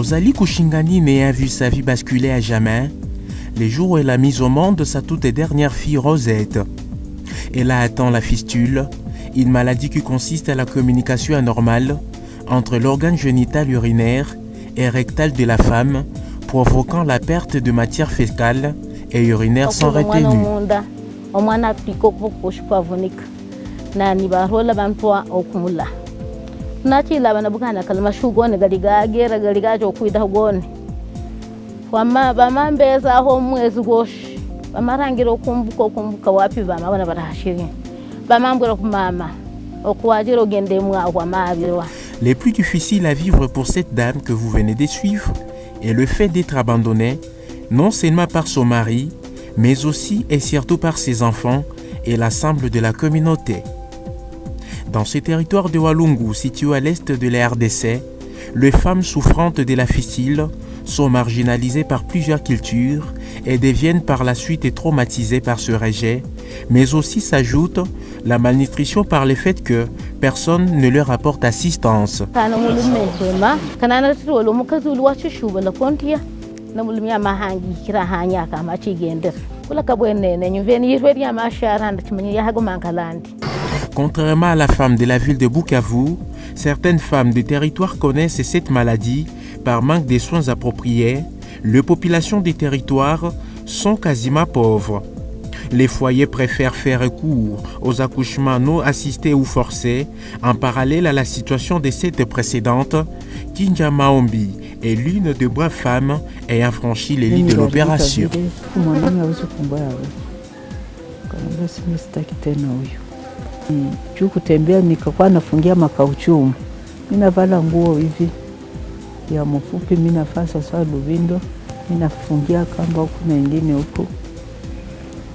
Rosalie Kushinganine a vu sa vie basculer à jamais les jours où elle a mis au monde sa toute dernière fille Rosette. Elle a atteint la fistule, une maladie qui consiste à la communication anormale entre l'organe génital urinaire et rectal de la femme, provoquant la perte de matière fécale et urinaire sans retenue. Les plus difficiles à vivre pour cette dame que vous venez de suivre est le fait d'être abandonnée, non seulement par son mari, mais aussi et surtout par ses enfants et l'ensemble de la communauté. Dans ce territoire de Walungu, situé à l'est de la RDC, les femmes souffrantes de la fistule sont marginalisées par plusieurs cultures et deviennent par la suite traumatisées par ce rejet, mais aussi s'ajoute la malnutrition par le fait que personne ne leur apporte assistance. Contrairement à la femme de la ville de Bukavu, certaines femmes des territoires connaissent cette maladie par manque de soins appropriés. Les populations des territoires sont quasiment pauvres. Les foyers préfèrent faire recours aux accouchements non assistés ou forcés. En parallèle à la situation de cette précédente, Kinja Maombi est l'une des braves femmes ayant franchi les lits de l'opération. Kutembea nikakuwa nafungia makauchumu, minavala nguo hivi ya mfupi, minafaa sasa luvindo, minafungia kamba huku na ingine huku,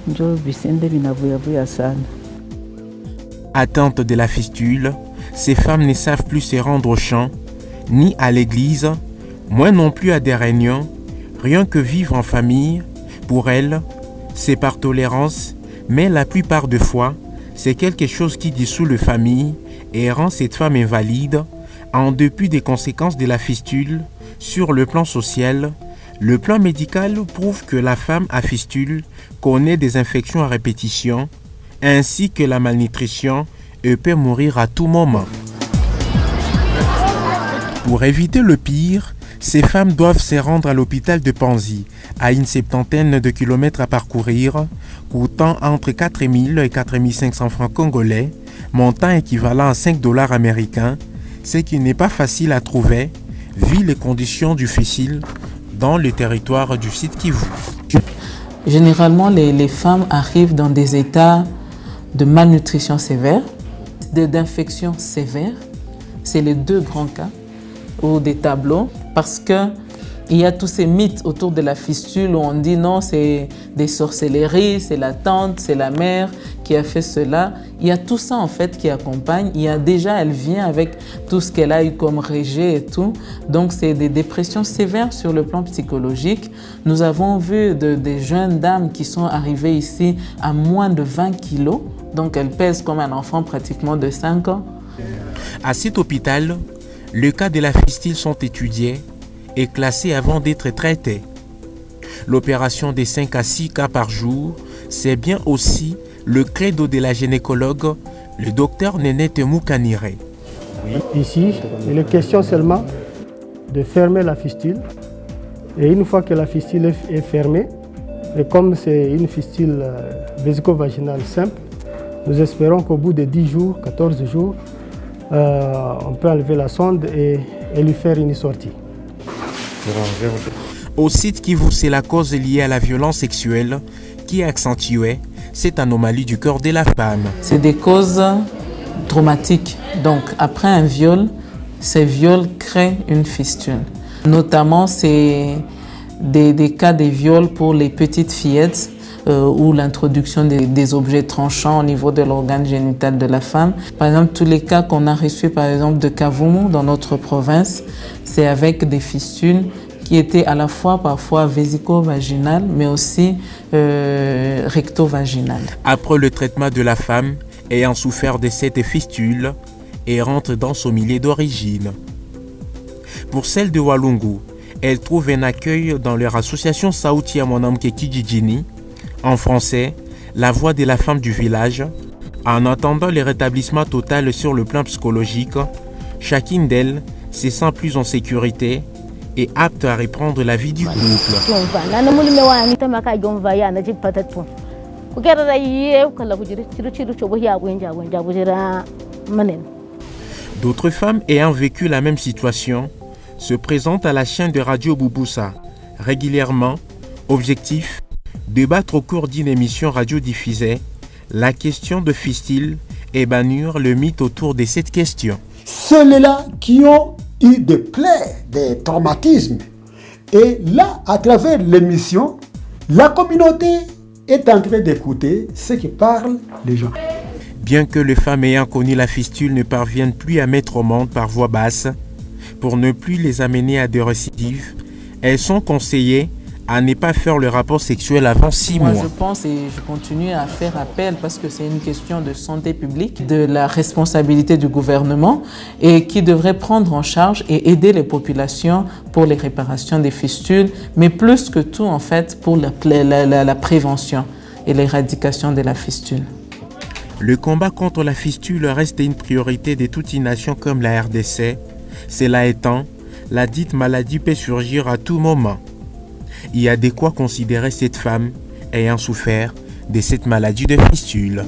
njo visende vinavuyavuya sana. Atteintes de la fistule, ces femmes ne savent plus se rendre au champ, ni à l'église, moins non plus à des réunions, rien que vivre en famille. Pour elles, c'est par tolérance, mais la plupart des fois, c'est quelque chose qui dissout la famille et rend cette femme invalide, en dépit des conséquences de la fistule. Sur le plan social, le plan médical prouve que la femme à fistule connaît des infections à répétition, ainsi que la malnutrition et peut mourir à tout moment. Pour éviter le pire, ces femmes doivent se rendre à l'hôpital de Panzi, à une 70aine de kilomètres à parcourir, coûtant entre 4 000 et 4 500 francs congolais, montant équivalent à 5 $ américains, ce qui n'est pas facile à trouver, vu les conditions difficiles dans le territoire du site Kivu. Généralement, les femmes arrivent dans des états de malnutrition sévère, d'infection sévère, c'est les deux grands cas, ou des tableaux, parce qu'il y a tous ces mythes autour de la fistule où on dit non, c'est des sorcelleries, c'est la tante, c'est la mère qui a fait cela. Il y a tout ça en fait qui accompagne. Il y a déjà, elle vient avec tout ce qu'elle a eu comme rejet et tout. Donc c'est des dépressions sévères sur le plan psychologique. Nous avons vu des jeunes dames qui sont arrivées ici à moins de 20 kilos. Donc elles pèsent comme un enfant pratiquement de 5 ans. À cet hôpital, les cas de la fistule sont étudiés et classés avant d'être traités. L'opération des 5 à 6 cas par jour, c'est bien aussi le credo de la gynécologue, le docteur Nénette Moukanire. Ici, il est question seulement de fermer la fistule. Et une fois que la fistule est fermée, et comme c'est une fistule vésico-vaginale simple, nous espérons qu'au bout de 10 jours, 14 jours, on peut enlever la sonde et lui faire une sortie. Au site Kivu, c'est la cause liée à la violence sexuelle qui a accentué cette anomalie du corps de la femme. C'est des causes traumatiques. Donc après un viol, ces viols créent une fistule. Notamment, c'est des cas de viols pour les petites fillettes ou l'introduction des objets tranchants au niveau de l'organe génital de la femme. Par exemple, tous les cas qu'on a reçus par exemple de Kavumu dans notre province, c'est avec des fistules qui étaient à la fois parfois vésico-vaginales, mais aussi recto-vaginales. Après le traitement de la femme ayant souffert de cette fistule et rentre dans son milieu d'origine. Pour celle de Walungu, elles trouvent un accueil dans leur association Sauti ya Mwanamke Kijijini, en français, la voix de la femme du village. En attendant le rétablissement total sur le plan psychologique, chacune d'elles se sent plus en sécurité et apte à reprendre la vie du couple. D'autres femmes ayant vécu la même situation se présentent à la chaîne de radio Bouboussa régulièrement. Objectif, débattre au cours d'une émission radio-diffusée la question de fistule et bannir le mythe autour de cette question. Ceux-là qui ont eu des plaies, des traumatismes. Et là, à travers l'émission, la communauté est en train d'écouter ce que parlent les gens. Bien que les femmes ayant connu la fistule ne parviennent plus à mettre au monde par voix basse, pour ne plus les amener à des récidives, elles sont conseillées à ne pas faire le rapport sexuel avant 6 mois. Moi, je pense et je continue à faire appel parce que c'est une question de santé publique, de la responsabilité du gouvernement et qui devrait prendre en charge et aider les populations pour les réparations des fistules, mais plus que tout, en fait, pour la prévention et l'éradication de la fistule. Le combat contre la fistule reste une priorité de toute une nation comme la RDC. Cela étant, la dite maladie peut surgir à tout moment. Il y a de quoi considérer cette femme ayant souffert de cette maladie de fistule.